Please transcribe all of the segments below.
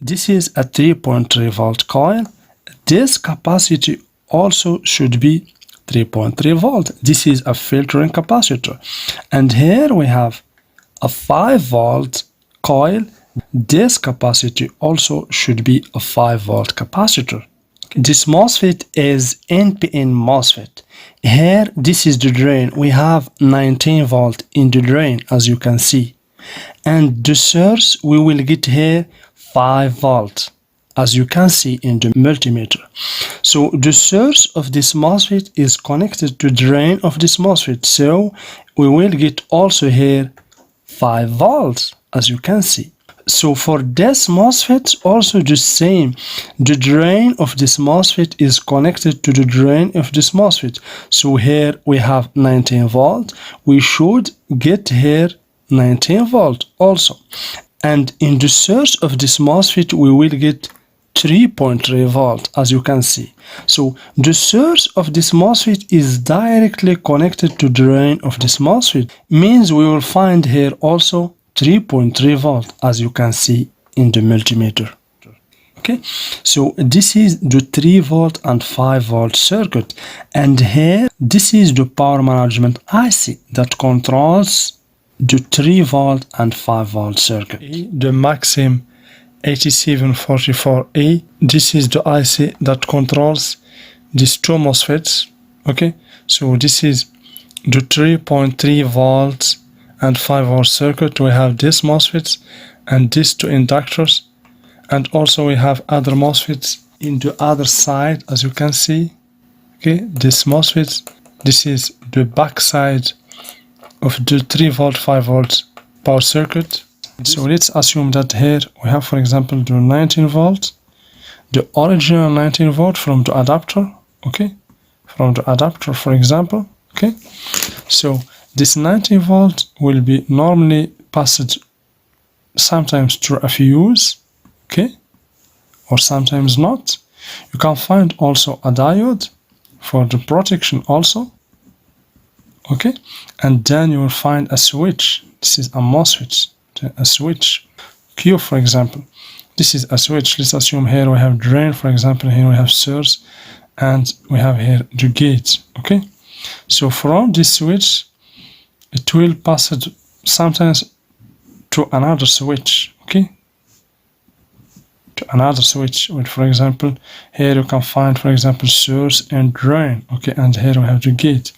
This is a 3.3 volt coil. This capacity also should be 3.3 volt. This is a filtering capacitor. And here we have a 5 volt coil. This capacity also should be a 5 volt capacitor. This MOSFET is NPN MOSFET. Here, this is the drain. We have 19 volt in the drain, as you can see. And the source, we will get here 5 volt, as you can see in the multimeter. So the source of this MOSFET is connected to the drain of this MOSFET. So we will get also here 5 volts, as you can see. So for this MOSFET, also the same. The drain of this MOSFET is connected to the drain of this MOSFET. So here we have 19 volt. We should get here 19 volt also. And in the source of this MOSFET, we will get 3.3 volt, as you can see. So the source of this MOSFET is directly connected to the drain of this MOSFET. Means we will find here also 3.3 volt, as you can see in the multimeter. Okay, so this is the 3 volt and 5 volt circuit, and here this is the power management IC that controls the 3 volt and 5 volt circuit. The Maxim 8744A, this is the IC that controls these two MOSFETs. Okay, so this is the 3.3 volts and 5 volt circuit. We have this MOSFETs and these two inductors, and also we have other MOSFETs in the other side, as you can see. Okay, this MOSFETs, this is the back side of the 3 volt 5 volt power circuit. So let's assume that here we have, for example, the 19 volt, the original 19 volt from the adapter. Okay, from the adapter, for example. Okay, so this 19 volt will be normally passed sometimes through a fuse, okay, or sometimes not. You can find also a diode for the protection also, okay, and then you will find a switch. This is a MOSFET, a switch. Q, for example, this is a switch. Let's assume here we have drain, for example, here we have source, and we have here the gate, okay. So from this switch, it will pass it sometimes to another switch, okay? To another switch, with, for example, here you can find, for example, source and drain, okay? And here we have the gate.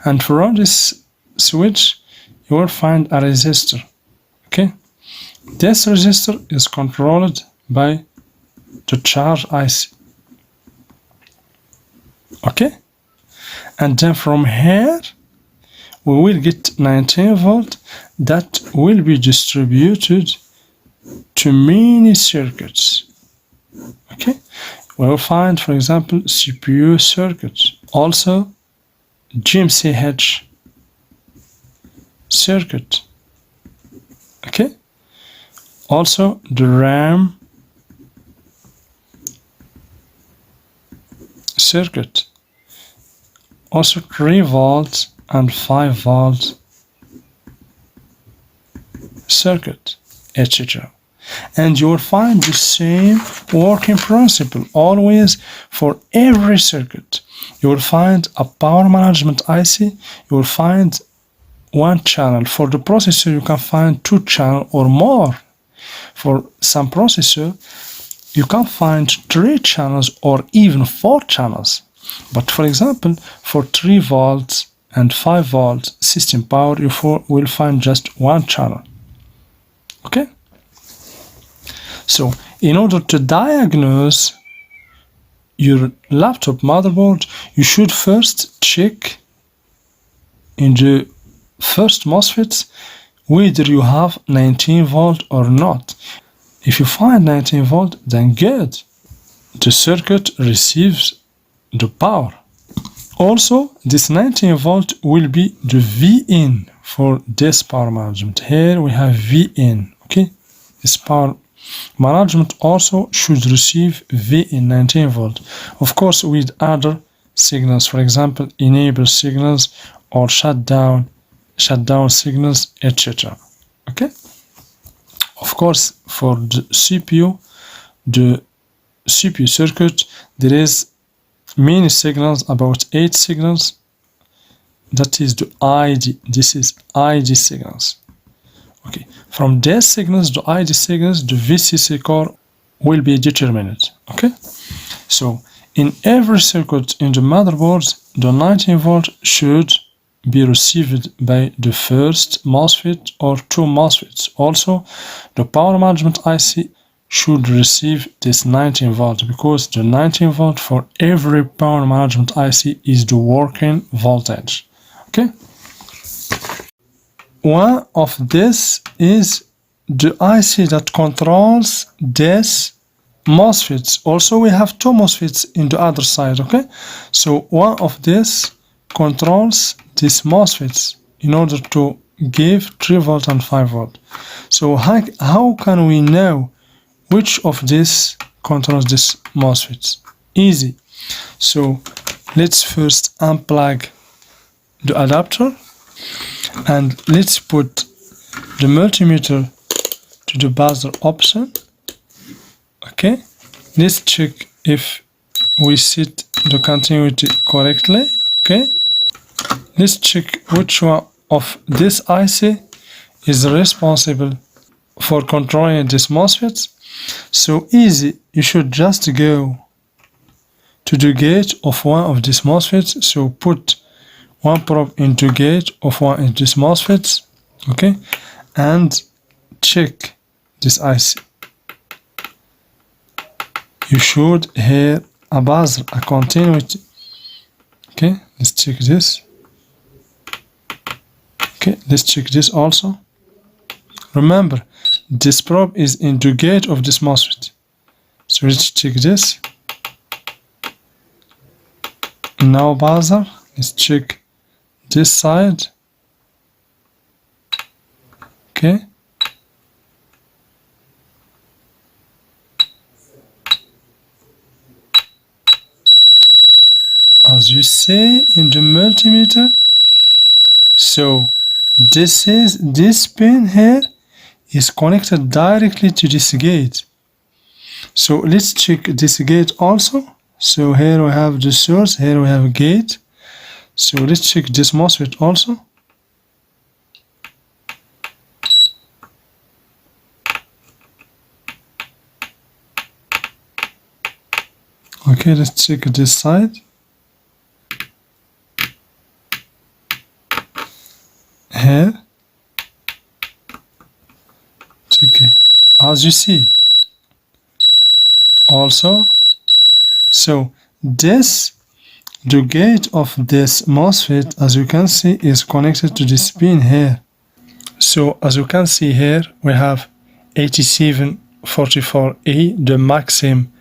And from this switch, you will find a resistor, okay? This resistor is controlled by the charge IC, okay? And then from here, we will get 19 volt that will be distributed to many circuits. Okay, we will find, for example, CPU circuits, also GMCH circuit. Okay, also the RAM circuit, also 3 volts and 5 volt circuit, etc. And you will find the same working principle always for every circuit. You will find a power management IC, you will find one channel. For the processor, you can find 2 channels or more. For some processor, you can find 3 channels or even 4 channels. But for example, for 3 volts and 5 volt system power, you will find just 1 channel. Okay, so in order to diagnose your laptop motherboard, you should first check in the first MOSFETs whether you have 19 volt or not. If you find 19 volt, then good, the circuit receives the power. Also, this 19 volt will be the VIN for this power management. Here we have VIN, okay? This power management also should receive VIN 19 volt. Of course, with other signals, for example, enable signals or shutdown signals, etc. Okay? Of course, for the CPU, the CPU circuit, there is many signals, about 8 signals. That is the ID. This is ID signals. Okay, from these signals, the ID signals, the VCC core will be determined. Okay, so in every circuit in the motherboard, the 19 volt should be received by the first MOSFET or two MOSFETs. Also, the power management IC should receive this 19 volt, because the 19 volt for every power management IC is the working voltage. Okay, one of this is the IC that controls this MOSFETs. Also, we have two MOSFETs in the other side. Okay, so one of this controls these MOSFETs in order to give 3 volt and 5 volt. So how can we know which of this controls this MOSFETs? Easy. So let's first unplug the adapter and let's put the multimeter to the buzzer option. Okay, let's check if we set the continuity correctly. Okay, let's check which one of this IC is responsible for controlling this MOSFET. So easy, you should just go to the gate of one of these MOSFETs. So put one probe into gate of one of these MOSFETs. Okay, and check this IC. You should hear a buzzer, a continuity. Okay, let's check this. Okay, let's check this also. Remember, this probe is in the gate of this MOSFET. So let's check this. Now buzzer. Let's check this side. Okay. As you see in the multimeter, so this pin here is connected directly to this gate. So let's check this gate also. So here we have the source, here we have a gate. So let's check this MOSFET also. Okay, let's check this side. Here. Okay, as you see. Also, so this, the gate of this MOSFET, as you can see, is connected to this pin here. So as you can see here, we have 8744A, the maximum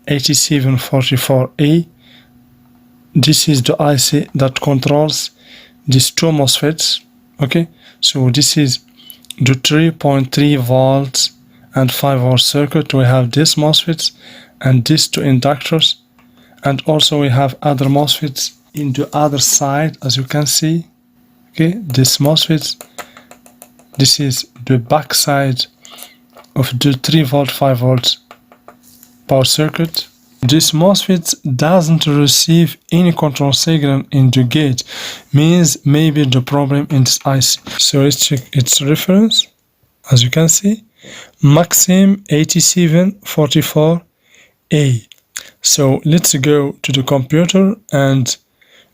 8744A. This is the IC that controls these two MOSFETs. Okay, so this is the 3.3 volts and 5 volt circuit. We have this MOSFETs and these two inductors, and also we have other MOSFETs in the other side, as you can see. Okay, this MOSFETs, this is the back side of the 3 volt 5 volt power circuit. This MOSFET doesn't receive any control signal in the gate, means maybe the problem in this IC. So let's check its reference. As you can see, maximum 8744A. So let's go to the computer and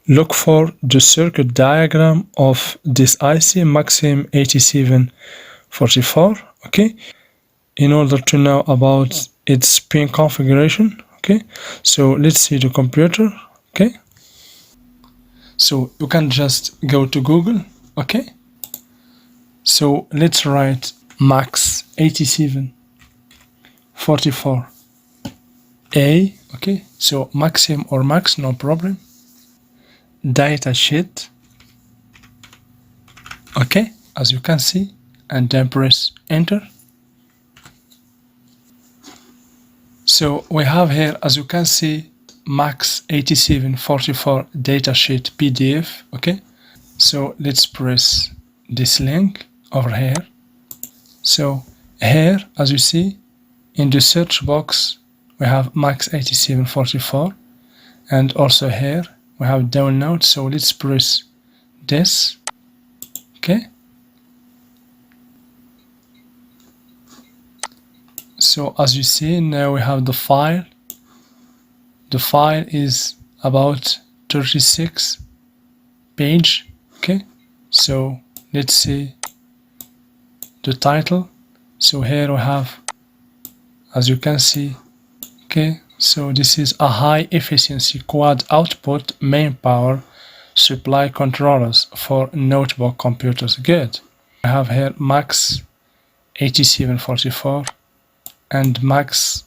look for the circuit diagram of this IC maximum 8744. Okay, in order to know about its pin configuration. Okay, so let's see the computer. Okay, so you can just go to Google. Okay, so let's write max 8744A. Okay, so maximum or max, no problem. Data sheet. Okay, as you can see, and then press enter. So we have here, as you can see, max 8744 datasheet PDF. Okay, so let's press this link over here. So here, as you see, in the search box we have max 8744, and also here we have download. So let's press this. Okay, so as you see, now we have the file. The file is about 36 page. Okay, so let's see the title. So here we have, as you can see, okay, so this is a high efficiency quad output main power supply controllers for notebook computers. Good. I have here max 8744 and max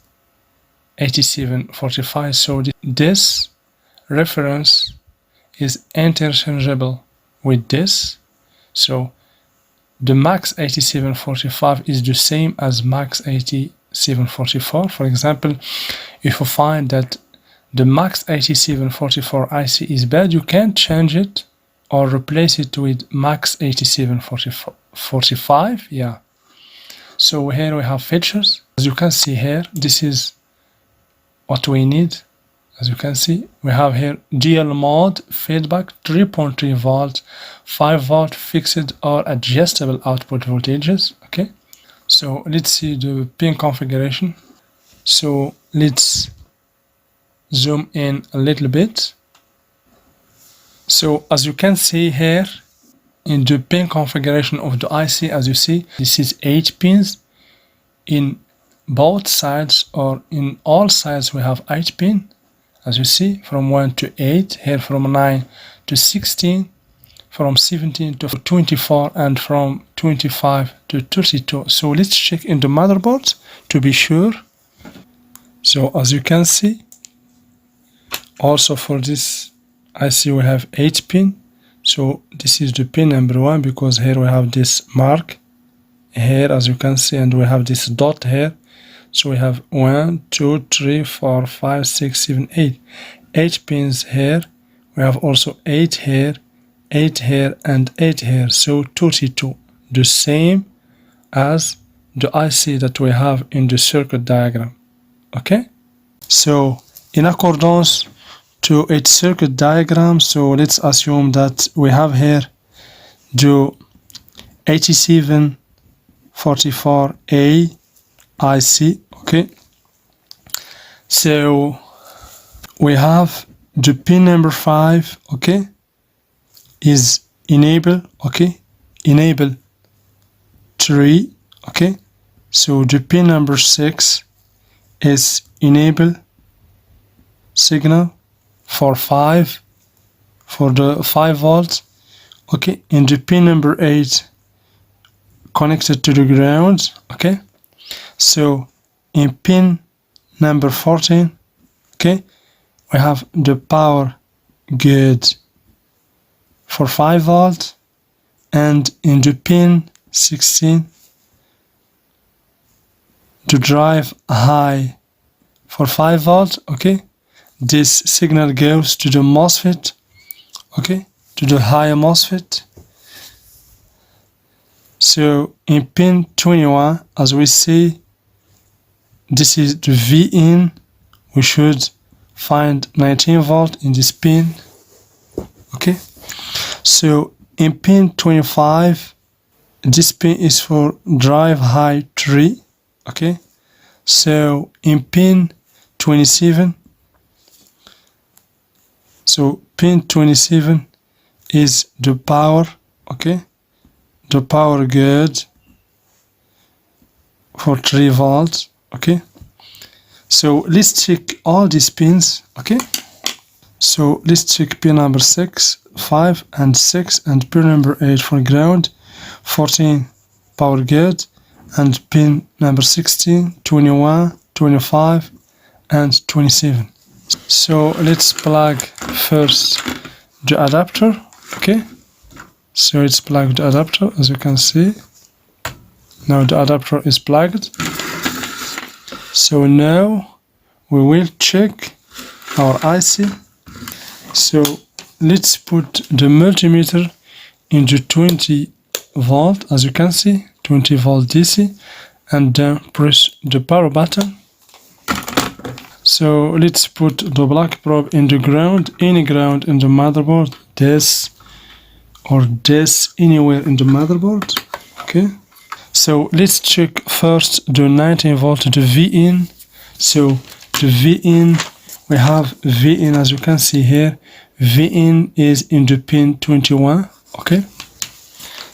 8745. So this reference is interchangeable with this. So the max 8745 is the same as max 8744. For example, if you find that the max 8744 IC is bad, you can change it or replace it with max 8745. Yeah. So here we have features. As you can see here, this is what we need. As you can see, we have here dual mode feedback, 3.3 volt, 5 volt fixed or adjustable output voltages. Okay, so let's see the pin configuration. So let's zoom in a little bit. So as you can see here in the pin configuration of the IC, as you see, this is 8 pins. In both sides or in all sides we have 8 pins. As you see, from 1 to 8, here from 9 to 16, from 17 to 24, and from 25 to 32. So let's check in the motherboard to be sure. So as you can see, also for this IC we have 8 pin. So this is the pin number 1, because here we have this mark here, as you can see, and we have this dot here. So we have 1, 2, 3, 4, 5, 6, 7, 8. 8 pins here. We have also 8 here, 8 here, and 8 here. So 32. The same as the IC that we have in the circuit diagram. Okay? So in accordance to its circuit diagram, so let's assume that we have here the 8744A IC. Okay, so we have the pin number 5, okay, is enable. Okay, enable 3. Okay, so the pin number 6 is enable signal for 5, for the 5 volts. Okay, and the pin number 8 connected to the ground. Okay, so in pin number 14, okay, we have the power gauge for 5 volt, and in the pin 16, the drive high for 5 volt. Okay, this signal goes to the MOSFET, okay, to the high MOSFET. So in pin 21, as we see, this is the V in. We should find 19 volt in this pin. Okay, so in pin 25, this pin is for drive high 3. Okay, so in pin 27, so pin 27 is the power. Okay, the power gauge for 3 volts. Okay, so let's check all these pins. Okay, so let's check pin number 6, 5 and 6, and pin number 8 for ground, 14 power gauge, and pin number 16, 21, 25 and 27. So let's plug first the adapter. Okay, so let's plug the adapter. As you can see, now the adapter is plugged. So now we will check our IC. So let's put the multimeter in the 20 volt, as you can see, 20 volt DC, and then press the power button. So let's put the black probe in the ground, any ground in the motherboard, this or this, anywhere in the motherboard. Okay, so let's check first the 19 volt, the V-in. So the V-in, we have V-in, as you can see here, V-in is in the pin 21. Okay,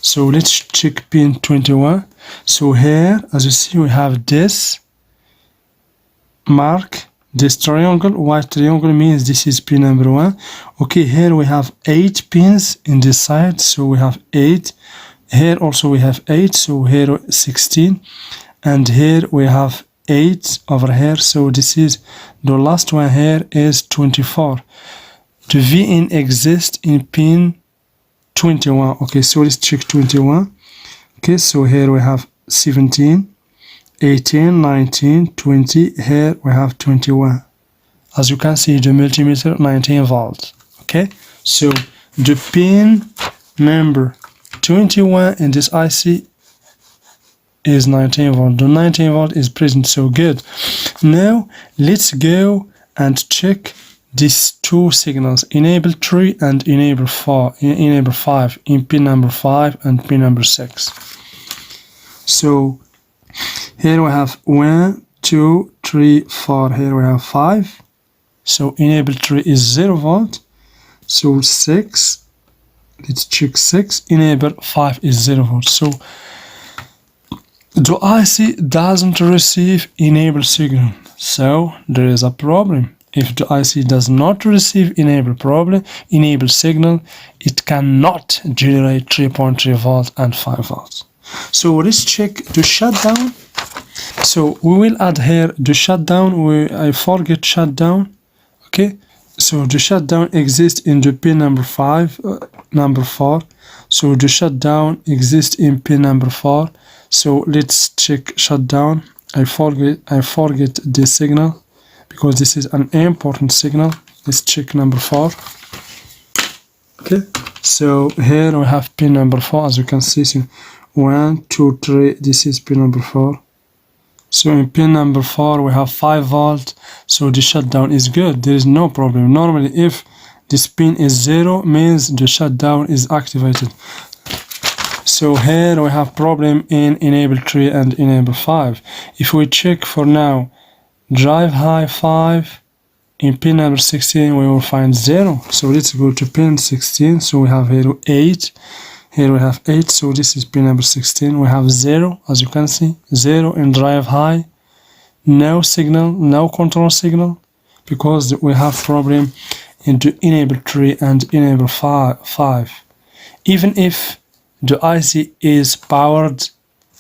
so let's check pin 21. So here, as you see, we have this mark, this triangle, white triangle means this is pin number 1. Okay, here we have 8 pins in this side, so we have 8. Here also we have 8, so here 16, and here we have 8 over here, so this is the last one. Here is 24. The V-in exists in pin 21. Okay, so let's check 21. Okay, so here we have 17, 18, 19, 20. Here we have 21. As you can see, the multimeter 19 volts. Okay, so the pin number 21 in this IC is 19 volt. The 19 volt is present, so good. Now let's go and check these two signals, enable 3 and enable 4, enable 5, in pin number 5 and pin number 6. So here we have 1, 2, 3, 4. Here we have 5. So enable 3 is 0 volt. So 6. Let's check 6. Enable 5 is 0 volt. So the IC doesn't receive enable signal. So there is a problem. If the IC does not receive enable signal, it cannot generate 3.3 volts and 5 volts. So let's check the shutdown. So we will add here the shutdown. I forget shutdown. Okay, so the shutdown exists in the pin number 5, number 4. So the shutdown exists in pin number 4. So let's check shutdown. I forget this signal because this is an important signal. Let's check number 4. Okay, so here we have pin number 4, as you can see. So 1, 2, 3. This is pin number 4. So in pin number 4 we have 5 volt, so the shutdown is good. There is no problem. Normally if this pin is 0 means the shutdown is activated. So here we have problem in enable 3 and enable 5. If we check for now drive high 5, in pin number 16 we will find 0. So let's go to pin 16. So we have here 8. Here we have 8, so this is pin number 16. We have 0, as you can see, 0 in drive high, no signal, no control signal, because we have problem in the enable 3 and enable 5. Even if the IC is powered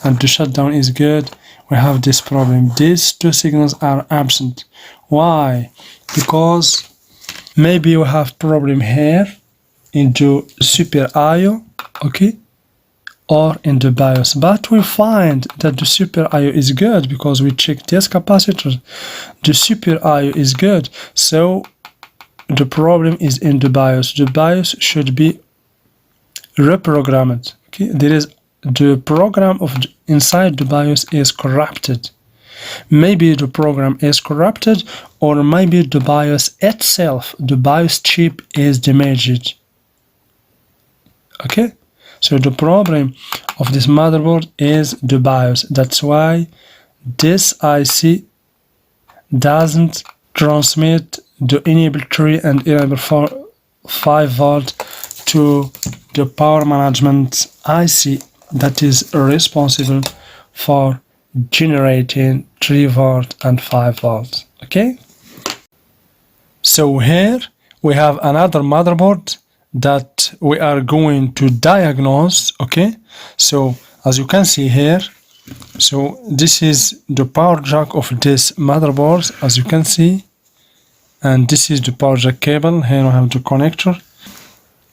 and the shutdown is good, we have this problem. These two signals are absent. Why? Because maybe we have problem here in the super IO, okay, or in the BIOS, but we find that the super IO is good because we check this capacitor. The super IO is good, so the problem is in the BIOS. The BIOS should be reprogrammed. Okay, there is the program of inside the BIOS is corrupted. Maybe the program is corrupted, or maybe the BIOS itself, the BIOS chip, is damaged. Okay, so the problem of this motherboard is the BIOS. That's why this IC doesn't transmit the enable 3 and enable 5 volt to the power management IC that is responsible for generating 3 volt and 5 volts. Okay, so here we have another motherboard that we are going to diagnose. Okay, so as you can see here, so this is the power jack of this motherboard, as you can see, and this is the power jack cable. Here we have the connector.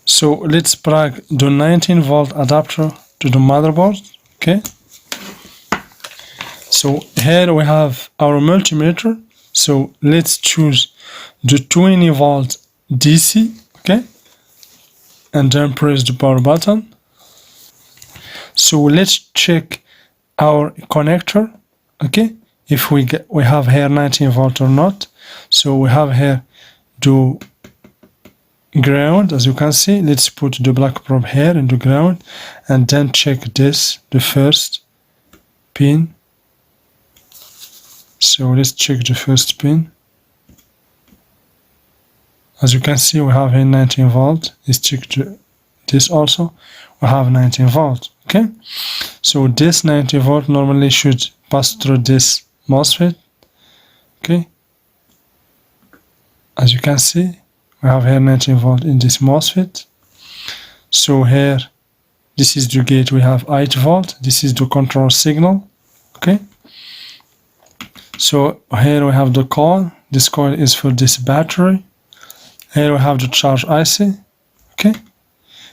So let's plug the 19 volt adapter to the motherboard. Okay, so here we have our multimeter. So let's choose the 20 volt DC. Okay, and then press the power button. So let's check our connector, okay, if we have here 19 volt or not. So we have here the ground, as you can see. Let's put the black probe here in the ground and then check this, the first pin. So let's check the first pin. As you can see, we have here 19 volt. Let's check this also. We have 19 volt. Okay, so this 19 volt normally should pass through this MOSFET. Okay, as you can see, we have here 19 volt in this MOSFET. So here, this is the gate, we have 8 volt. This is the control signal. Okay, so here we have the coil. This coil is for this battery. Here we have the charge IC. Okay,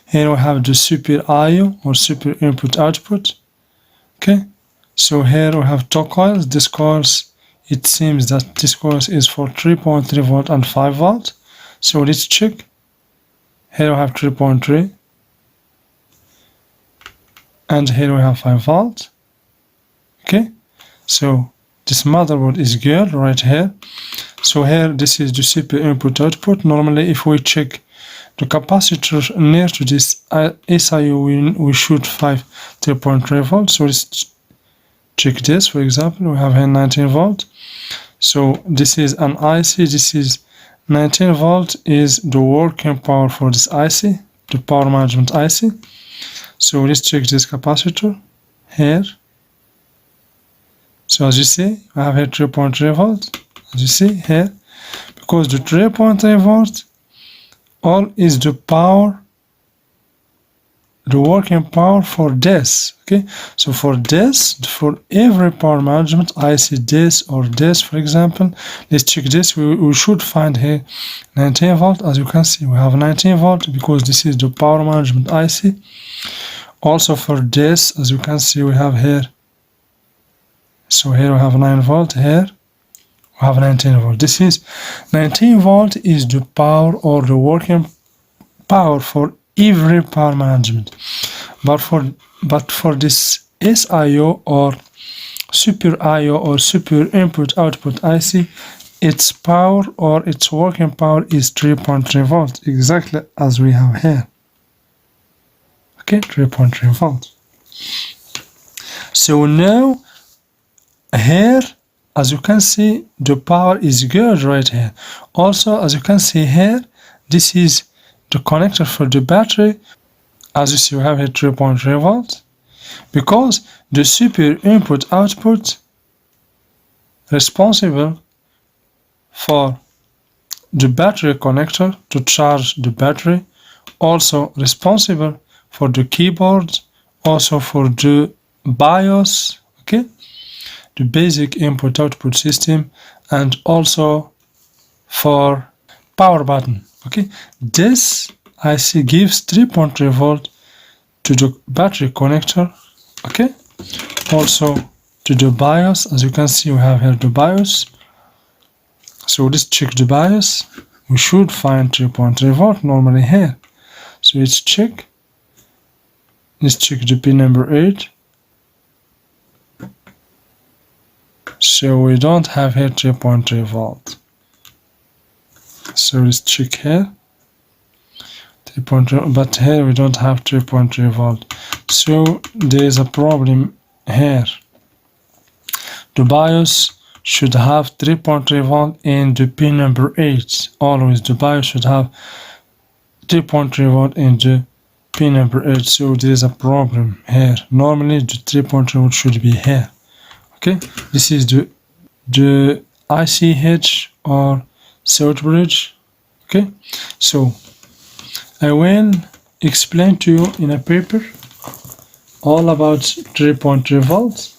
here we have the super IO or super input output. Okay, so here we have two coils. This coils, it seems that this coil is for 3.3 volt and 5 volt. So let's check. Here we have 3.3 and here we have 5 volt. Okay, so this motherboard is good right here. So here, this is the CPU input output. Normally, if we check the capacitor near to this SIO, we should find 3.3 volts. So let's check this. For example, we have here 19 volt. So this is an IC. This is 19 volt is the working power for this IC, the power management IC. So let's check this capacitor here. So as you see, I have here 3.3 volt. As you see here, because the 3.3 volt all is the power, the working power for this. Okay, so for this, for every power management IC, this or this, for example, let's check this. We should find here 19 volt. As you can see, we have 19 volt because this is the power management IC. Also for this, as you can see, we have here. So here we have 9 volt. Here we have 19 volt. This is 19 volt is the power or the working power for every power management. But for this SIO or super IO or super input output IC, its power or its working power is 3.3 volt, exactly as we have here. Okay, 3.3 volt. So now here, as you can see, the power is good right here. Also, as you can see here, this is the connector for the battery. As you see, we have here 3.3 volts because the super input output responsible for the battery connector to charge the battery, also responsible for the keyboard, also for the BIOS, okay, the basic input output system, and also for power button. Okay, this IC gives 3.3 volt to the battery connector. Okay, also to the BIOS. As you can see, we have here the BIOS. So let's check the BIOS. We should find 3.3 volt normally here. So let's check. Let's check the pin number 8. So we don't have here 3.3 volt. So let's check here. 3.3, but here we don't have 3.3 volt. So there is a problem here. The BIOS should have 3.3 volt in the pin number 8. Always the BIOS should have 3.3 volt in the pin number 8. So there is a problem here. Normally the 3.3 volt should be here. Okay, this is the ICH or surge bridge. Okay, so I will explain to you in a paper all about 3.3 volts.